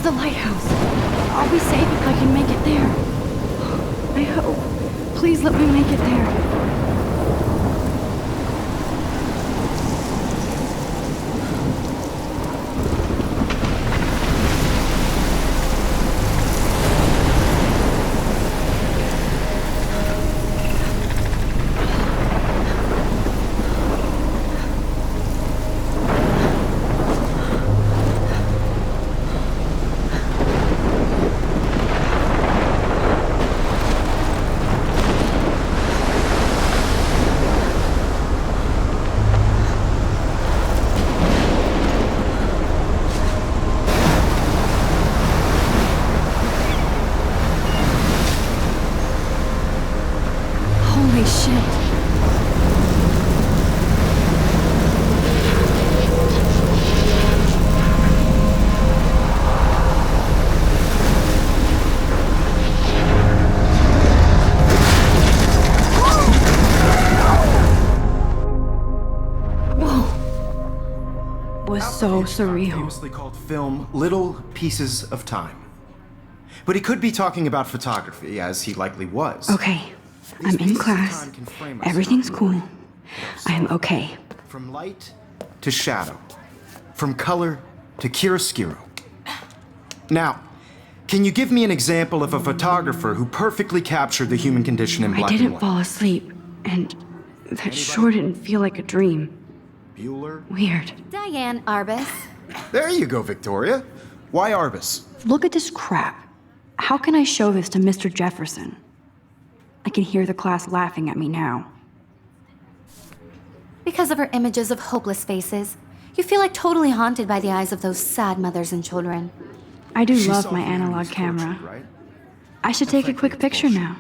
the lighthouse. I'll be safe if I can make it there. I hope. Please let me make it there. So surreal. Famously called film Little Pieces of Time. But he could be talking about photography, as he likely was. Okay, I'm in class. Everything's cool. I'm okay. From light to shadow. From color to chiaroscuro. Now, can you give me an example of a photographer who perfectly captured the human condition in black and white? I didn't fall asleep, and that sure didn't feel like a dream. Bueller? Weird. Diane Arbus. There you go, Victoria. Why Arbus? Look at this crap. How can I show this to Mr. Jefferson? I can hear the class laughing at me now. Because of her images of hopeless faces, you feel like totally haunted by the eyes of those sad mothers and children. I do love my analog camera. Right? I should take a quick picture now.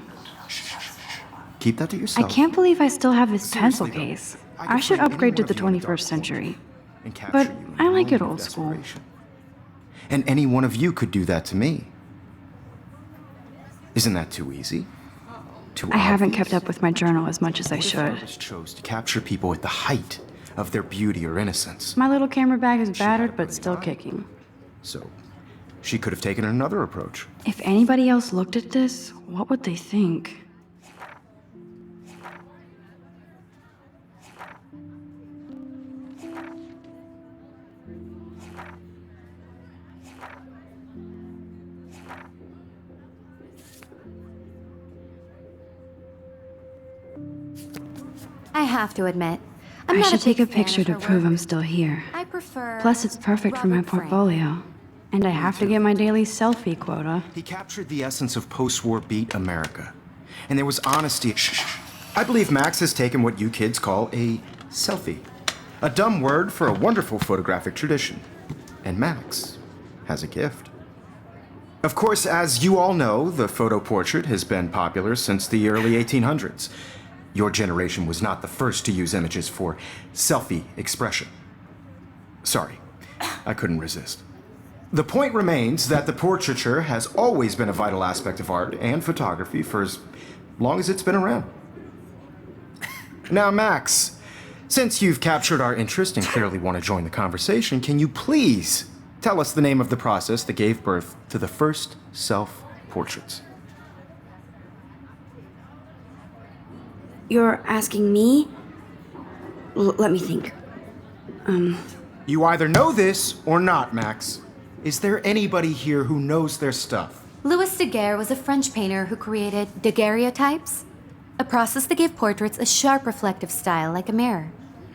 Keep that to yourself. I can't believe I still have this pencil case. I should upgrade to the 21st century. But I like it old school. And any one of you could do that to me. Isn't that too easy? I haven't kept up with my journal as much as I should. Artist chose to capture people at the height of their beauty or innocence. My little camera bag is battered but still kicking. So, she could have taken another approach. If anybody else looked at this, what would they think? I have to admit, I should take a picture to prove I'm still here. I prefer. Plus, it's perfect for my portfolio. And I have to get my daily selfie quota. He captured the essence of post-war beat America. And there was honesty. I believe Max has taken what you kids call a selfie. A dumb word for a wonderful photographic tradition. And Max has a gift. Of course, as you all know, the photo portrait has been popular since the early 1800s. Your generation was not the first to use images for selfie expression. Sorry, I couldn't resist. The point remains that the portraiture has always been a vital aspect of art and photography for as long as it's been around. Now, Max, since you've captured our interest and clearly want to join the conversation, can you please tell us the name of the process that gave birth to the first self-portraits? You're asking me? Let me think. You either know this or not, Max. Is there anybody here who knows their stuff? Louis Daguerre was a French painter who created daguerreotypes, a process that gave portraits a sharp reflective style like a mirror.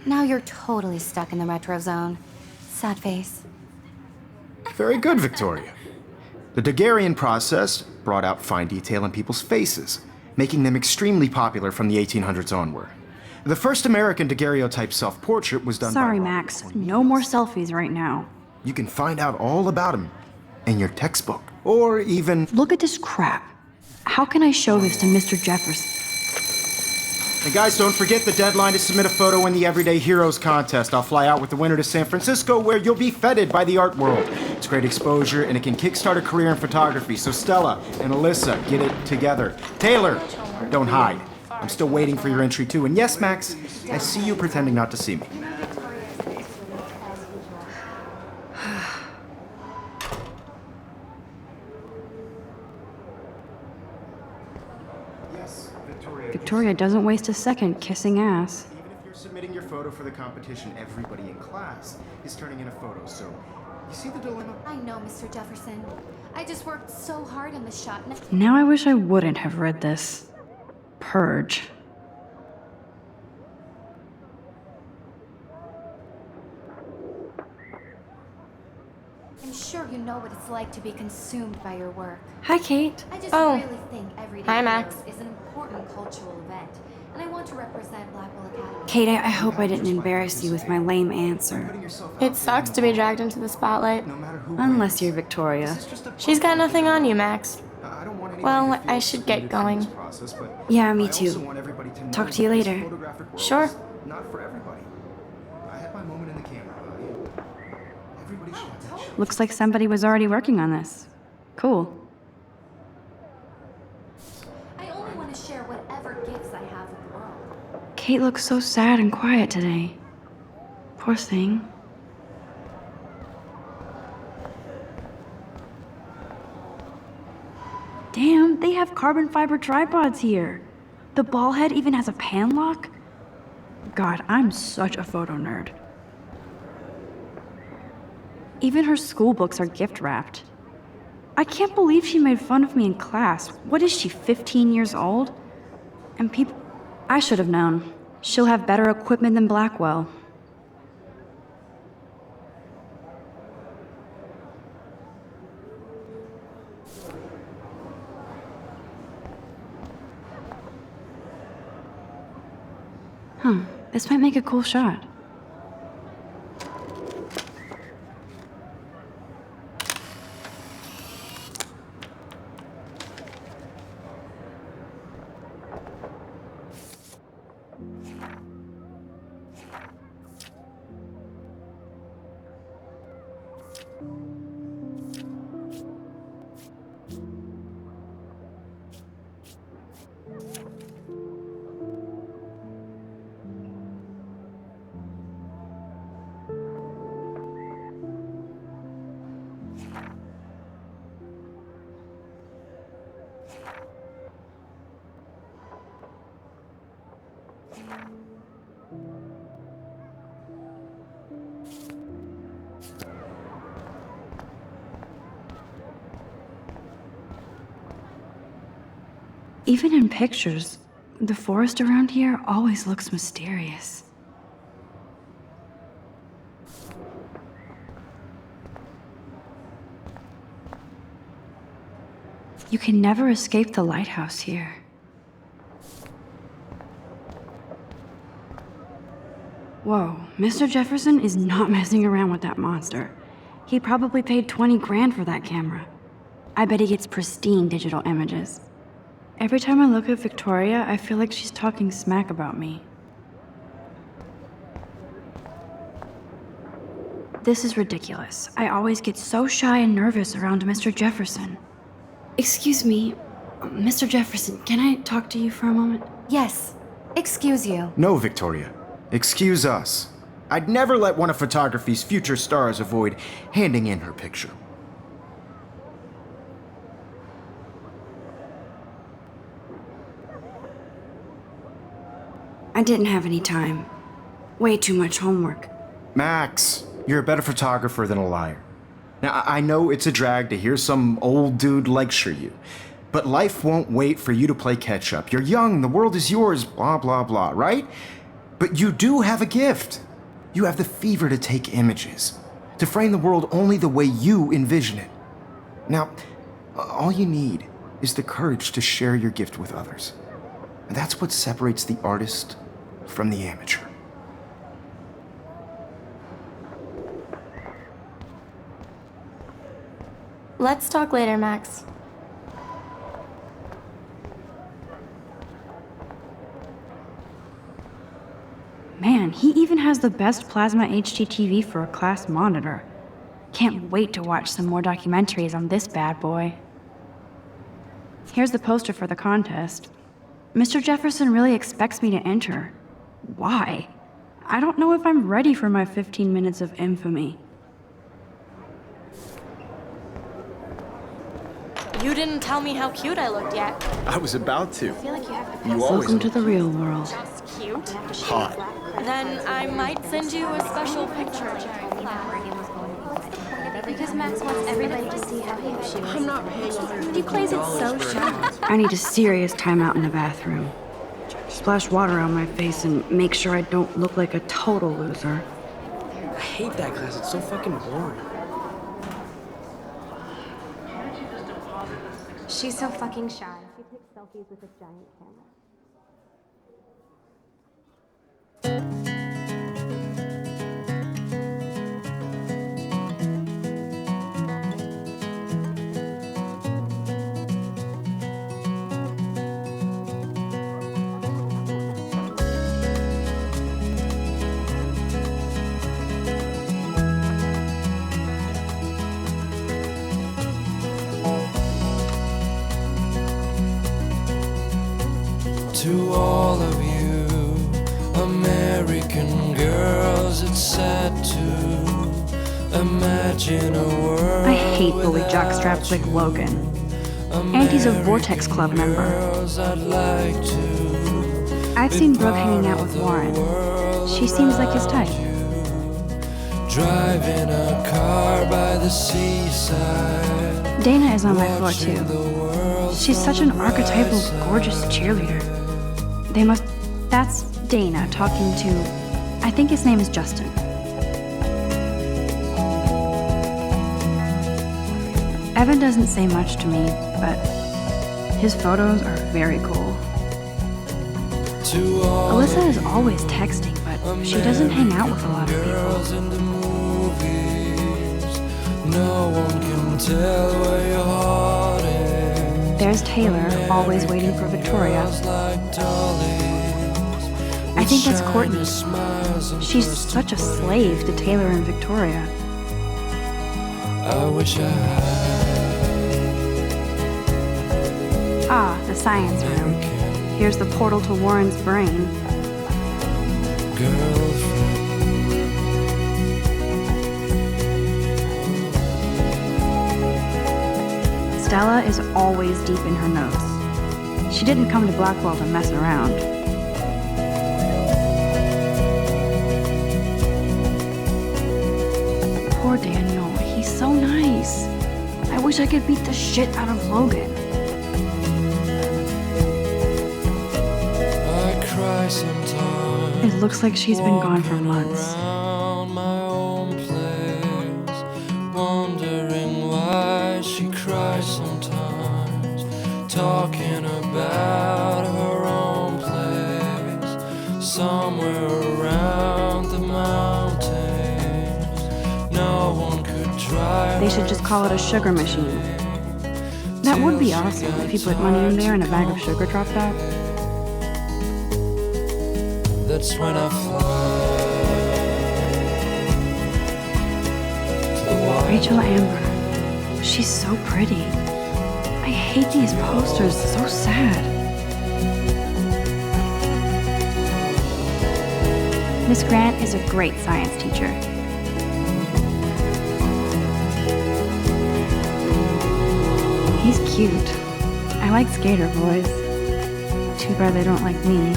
Now you're totally stuck in the retro zone. Sad face. Very good, Victoria. The Daguerrean process brought out fine detail in people's faces, making them extremely popular from the 1800s onward. The first American daguerreotype self-portrait was done by... Sorry, Max. No more selfies right now. You can find out all about him in your textbook, or even... Look at this crap. How can I show this to Mr. Jefferson? And guys, don't forget the deadline to submit a photo in the Everyday Heroes contest. I'll fly out with the winner to San Francisco, where you'll be feted by the art world. It's great exposure, and it can kickstart a career in photography. So Stella and Alyssa, get it together. Taylor, don't hide. I'm still waiting for your entry too. And yes, Max, I see you pretending not to see me. Victoria doesn't waste a second kissing ass. Even if you're submitting your photo for the competition, everybody in class is turning in a photo, so you see the dilemma? I know, Mr. Jefferson. I just worked so hard on this shot. Now I wish I wouldn't have read this. Purge. I'm sure you know what it's like to be consumed by your work. Hi, Kate. I just Oh. really think Everyday Hi, Max. Heroes is an important cultural event, and I want to represent Blackwell Academy. Kate, I hope I didn't embarrass you with my lame answer. It sucks to be dragged into the spotlight. No matter who Unless you're Victoria. She's got nothing on you, Max. I don't want Well, anyone to feel I should get excluded from going. this process, but Yeah, me I also too. want everybody to know Talk to you that this later. photographic world Sure. is Not for everybody. I had my moment in the camera. Everybody should have that shit. Looks like somebody was already working on this. Cool. I only want to share whatever gifts I have with the world. Kate looks so sad and quiet today. Poor thing. Damn, they have carbon fiber tripods here. The ball head even has a pan lock. God, I'm such a photo nerd. Even her school books are gift wrapped. I can't believe she made fun of me in class. What is she, 15 years old? And people... I should have known. She'll have better equipment than Blackwell. Huh, this might make a cool shot. Even in pictures, the forest around here always looks mysterious. You can never escape the lighthouse here. Whoa, Mr. Jefferson is not messing around with that monster. He probably paid 20 grand for that camera. I bet he gets pristine digital images. Every time I look at Victoria, I feel like she's talking smack about me. This is ridiculous. I always get so shy and nervous around Mr. Jefferson. Excuse me, Mr. Jefferson, can I talk to you for a moment? Yes. Excuse you. No, Victoria. Excuse us. I'd never let one of photography's future stars avoid handing in her picture. I didn't have any time. Way too much homework. Max, you're a better photographer than a liar. Now, I know it's a drag to hear some old dude lecture you, but life won't wait for you to play catch up. You're young, the world is yours, blah, blah, blah, right? But you do have a gift. You have the fever to take images, to frame the world only the way you envision it. Now, all you need is the courage to share your gift with others. And that's what separates the artist from the amateur. Let's talk later, Max. Man, he even has the best plasma HDTV for a class monitor. Can't wait to watch some more documentaries on this bad boy. Here's the poster for the contest. Mr. Jefferson really expects me to enter. Why? I don't know if I'm ready for my 15 minutes of infamy. You didn't tell me how cute I looked yet. I was about to. I feel like you have to You always Welcome to the real world. That's cute. hot. Then I might send you a special picture. Because Max wants everybody to see how hip she was. I'm not paying $100. He plays it so shy. I need a serious timeout in the bathroom. Splash water on my face and make sure I don't look like a total loser. I hate that class. It's so fucking boring. She's so fucking shy. She takes selfies with a giant camera. To all of you American girls, it's sad to imagine a world. I hate bully jockstraps like Logan. Auntie's a Vortex Club member. I'd like to I've seen Brooke hanging out with Warren. She seems like his type. drive in a car by the seaside. Dana is on my floor too. She's such an archetypal, gorgeous cheerleader. That's Dana talking to, I think his name is Justin. Evan doesn't say much to me, but his photos are very cool. To all Alyssa is always texting, but she doesn't hang out with a lot of people. girls in the movies, no one can tell where your heart is. There's Taylor, always waiting for Victoria. Like dollies, I think that's Courtney. smiles and She's such a slave to Taylor and Victoria. I wish I had Ah, the science room. Here's the portal to Warren's brain. girlfriend. Stella is always deep in her notes. She didn't come to Blackwell to mess around. Poor Daniel, he's so nice. I wish I could beat the shit out of Logan. I cry sometimes. It looks like she's been gone for months. Around my own place, wondering why she cries sometimes. talking about her own place, somewhere around the mountains. No one could drive. They should just call it a sugar machine. That would be awesome if you put money in there and a bag of sugar dropped out. That's when I fly to the wild. Rachel Amber. She's so pretty. I hate these posters, so sad. Miss Grant is a great science teacher. He's cute. I like skater boys. Too bad they don't like me.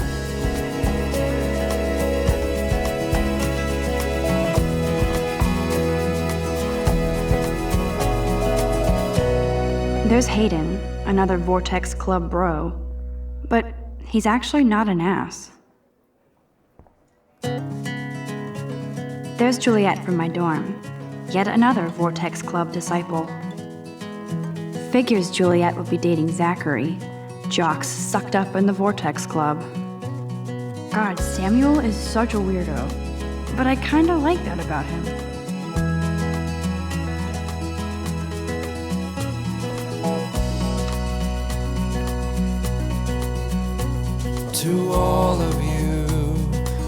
There's Hayden, another Vortex Club bro. But he's actually not an ass. There's Juliet from my dorm, yet another Vortex Club disciple. Figures Juliet would be dating Zachary, jocks sucked up in the Vortex Club. God, Samuel is such a weirdo, but I kinda like that about him. To all of you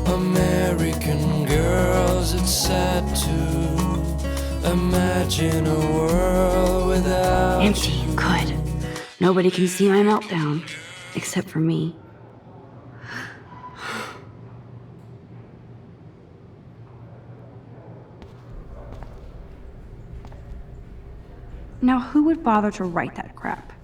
American girls, it's sad to imagine a world without Empty, you. good. Nobody can see my meltdown, except for me. Now, who would bother to write that crap?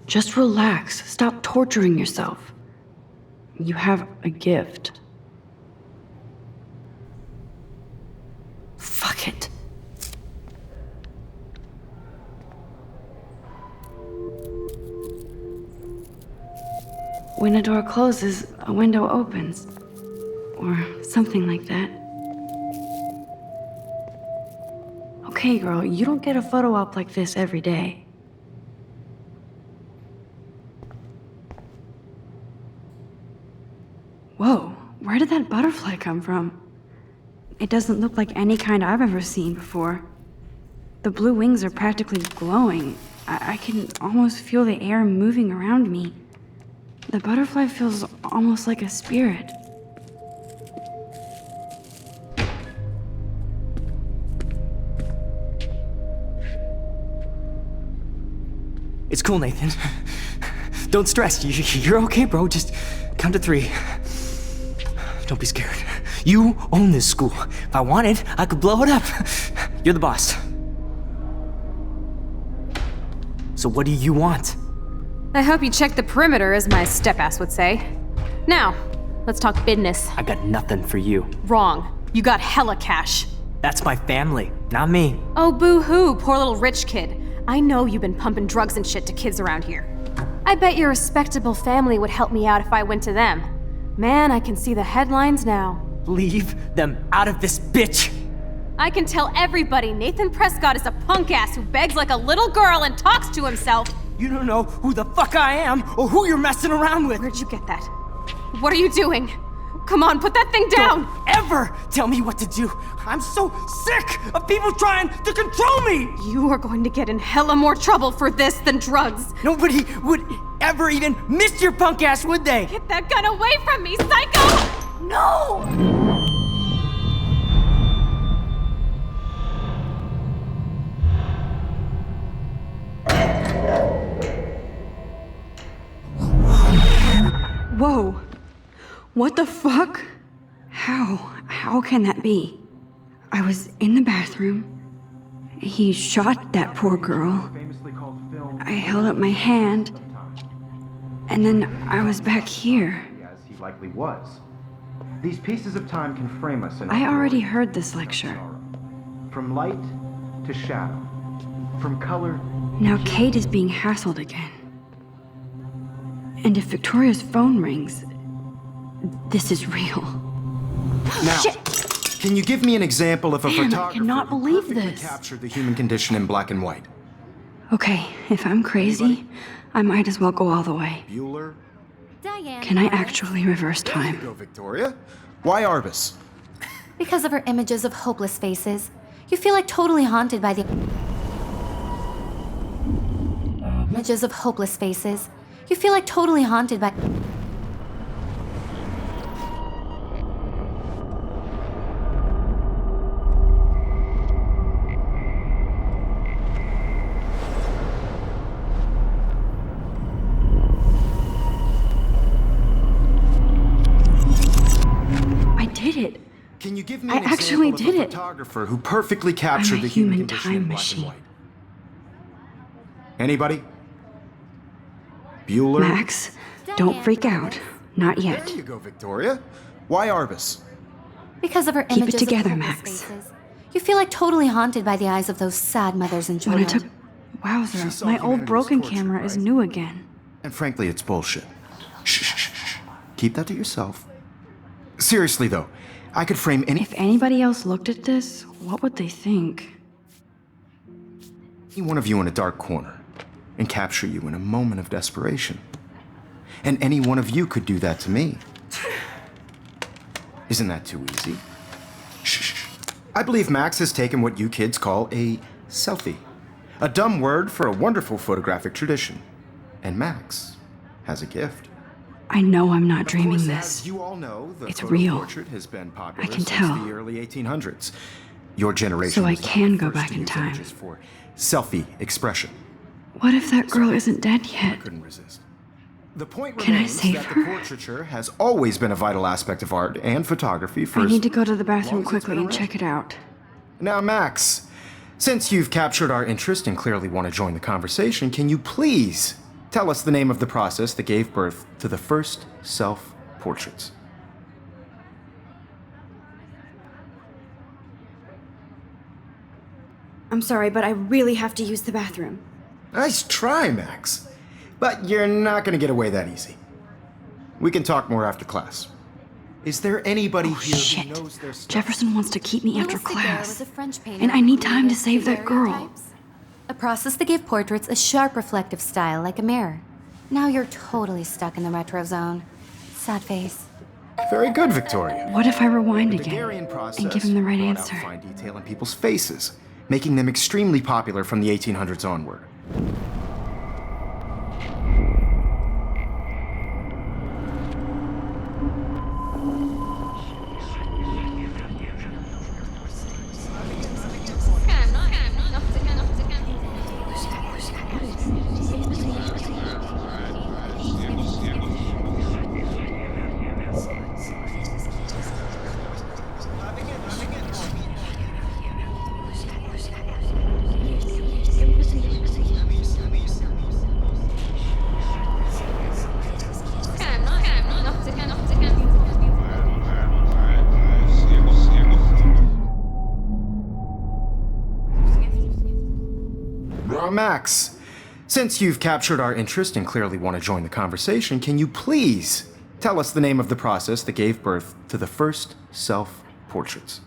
Just relax. Stop torturing yourself. You have a gift. Fuck it. When a door closes, a window opens. Or something like that. Okay, girl, you don't get a photo op like this every day. Whoa, where did that butterfly come from? It doesn't look like any kind I've ever seen before. The blue wings are practically glowing. I can almost feel the air moving around me. The butterfly feels almost like a spirit. It's cool, Nathan. Don't stress. You're okay, bro. Just count to 3. Don't be scared. You own this school. If I wanted, I could blow it up. You're the boss. So what do you want? I hope you checked the perimeter, as my step-ass would say. Now, let's talk business. I got nothing for you. Wrong. You got hella cash. That's my family, not me. Oh, boo-hoo, poor little rich kid. I know you've been pumping drugs and shit to kids around here. I bet your respectable family would help me out if I went to them. Man, I can see the headlines now. Leave them out of this bitch! I can tell everybody Nathan Prescott is a punk ass who begs like a little girl and talks to himself. You don't know who the fuck I am or who you're messing around with. Where'd you get that? What are you doing? Come on, put that thing down! Don't ever tell me what to do! I'm so sick of people trying to control me! You are going to get in hella more trouble for this than drugs. Nobody would ever even miss your punk ass, would they? Get that gun away from me, psycho! No! Whoa. What the fuck? How can that be? I was in the bathroom. He shot that poor girl. I held up my hand. And then I was back here. As he likely was. These pieces of time can frame us in I already heard this lecture. From light to shadow. From color. Now Kate is being hassled again. And if Victoria's phone rings, this is real. Now, can you give me an example of a Man, I photographer cannot who believe perfectly this. captured the human condition in black and white? Okay, if I'm crazy, I might as well go all the way. Bueller? Diane. Can I actually reverse There you time? go, Victoria. Why Arbus? Because of her images of hopeless faces, you feel like totally haunted by the images of hopeless faces. You feel like totally haunted by. I did it. Can you give me I an example actually of did a it. photographer who perfectly captured I'm a the human human condition time in black machine. and white? Anybody? Bueller? Max, don't freak out. Not yet. There you go, Victoria. Why Arbus? Because of her Keep it images together, of hopeless Max. faces, you feel like totally haunted by the eyes of those sad mothers and When I children. took... She Wowzer, saw my humanity old was broken tortured, camera is right? new again. And frankly, it's bullshit. Shh, shh, shh, shh. Keep that to yourself. Seriously, though, I could frame any If anybody else looked at this, what would they think? one of you in a dark corner and capture you in a moment of desperation. And any one of you could do that to me. Isn't that too easy? Shh, shh, shh. I believe Max has taken what you kids call a selfie. A dumb word for a wonderful photographic tradition. And Max has a gift. I know I'm not Of dreaming course, this. As you all know, the It's photo real. portrait has been popular I can since tell. the early 1800s. Your generation So I was the can go first back to in use time. images for selfie expression. What if that girl isn't dead I yet? couldn't resist. The point Can I remains save that her? the portraiture has always been a vital aspect of art and photography for I as need to go to the long bathroom as it's quickly been and around. check it out. Now, Max, since you've captured our interest and clearly want to join the conversation, can you please tell us the name of the process that gave birth to the first self-portraits? I'm sorry, but I really have to use the bathroom. Nice try, Max. But you're not going to get away that easy. We can talk more after class. Is there anybody here Shit. who knows their stuff? Jefferson wants to keep me after Louis Daguerre was class. a French painter And I who need time to created save that girl. daguerreotypes, a process that gave portraits a sharp reflective style like a mirror. Now you're totally stuck in the retro zone. Sad face. Very good, Victoria. What if I rewind The again Daguerrean process and give him the right brought out answer? fine detail in people's faces, making them extremely popular from the 1800s onward. Max, since you've captured our interest and clearly want to join the conversation, can you please tell us the name of the process that gave birth to the first self-portraits?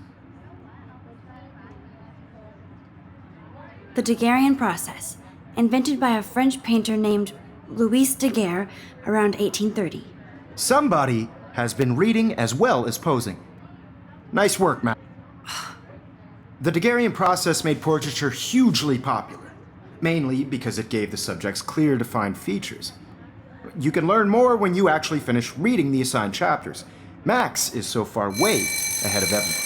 The Daguerrean process, invented by a French painter named Louis Daguerre around 1830. Somebody has been reading as well as posing. Nice work, Max. The Daguerrean process made portraiture hugely popular, mainly because it gave the subjects clear, defined features. You can learn more when you actually finish reading the assigned chapters. Max is so far way ahead of everyone.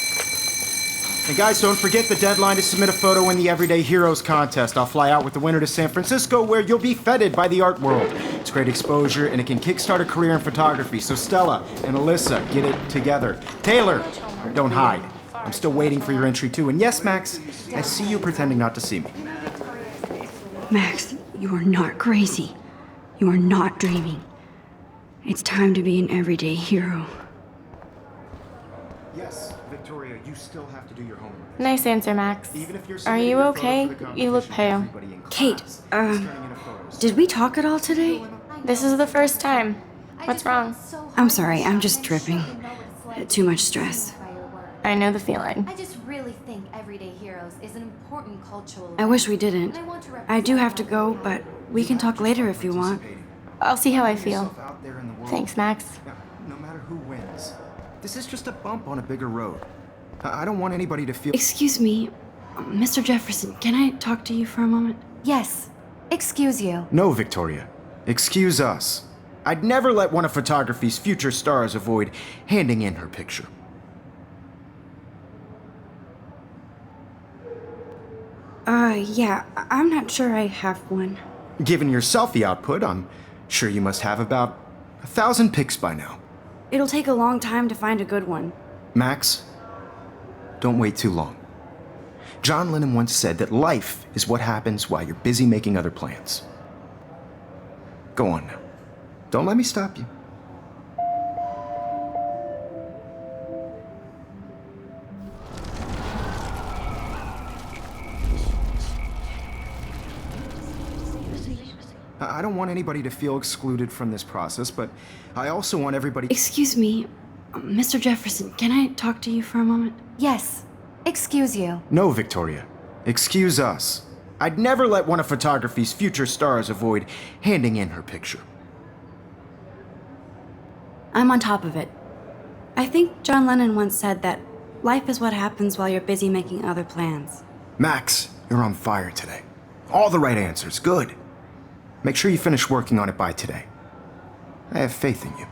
And guys, don't forget the deadline to submit a photo in the Everyday Heroes contest. I'll fly out with the winner to San Francisco, where you'll be feted by the art world. It's great exposure, and it can kickstart a career in photography. So Stella and Alyssa, get it together. Taylor, don't hide. I'm still waiting for your entry too. And yes, Max, I see you pretending not to see me. Max, you are not crazy. You are not dreaming. It's time to be an everyday hero. Yes, Victoria, you still have to do your homework. Nice answer, Max. Even if you're Are submitting you your photo okay? for the You look competition, pale. everybody in Kate, class is turning in a photo. Did we talk at all today? This is the first time. What's wrong? I'm sorry, I'm just dripping. Too much stress. I know the feeling. I just really think Everyday Heroes is an important cultural. I wish we didn't. I do have to go, but we can talk later if you want. I'll see how I feel. Thanks, Max. No matter who wins, this is just a bump on a bigger road. I don't want anybody to feel. Excuse me, Mr. Jefferson, can I talk to you for a moment? Yes. Excuse you. No, Victoria. Excuse us. I'd never let one of photography's future stars avoid handing in her picture. Yeah, I'm not sure I have one. Given your selfie output, I'm sure you must have about 1,000 pics by now. It'll take a long time to find a good one. Max, don't wait too long. John Lennon once said that life is what happens while you're busy making other plans. Go on now. Don't let me stop you. I don't want anybody to feel excluded from this process, but I also want everybody. Excuse me, Mr. Jefferson, can I talk to you for a moment? Yes. Excuse you. No, Victoria. Excuse us. I'd never let one of photography's future stars avoid handing in her picture. I'm on top of it. I think John Lennon once said that life is what happens while you're busy making other plans. Max, you're on fire today. All the right answers. Good. Make sure you finish working on it by today. I have faith in you.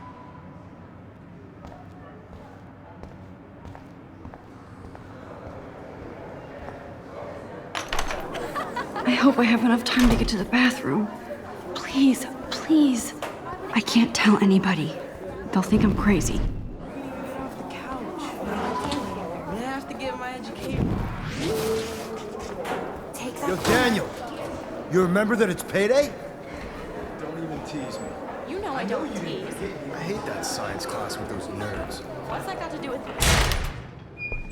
I hope I have enough time to get to the bathroom. Please, please. I can't tell anybody. They'll think I'm crazy. Off the couch. I have to get my education. Take that. Yo, Daniel, you remember that it's payday? Don't even tease me. You know I don't tease. I hate that science class with those nerds. What's that got to do with you?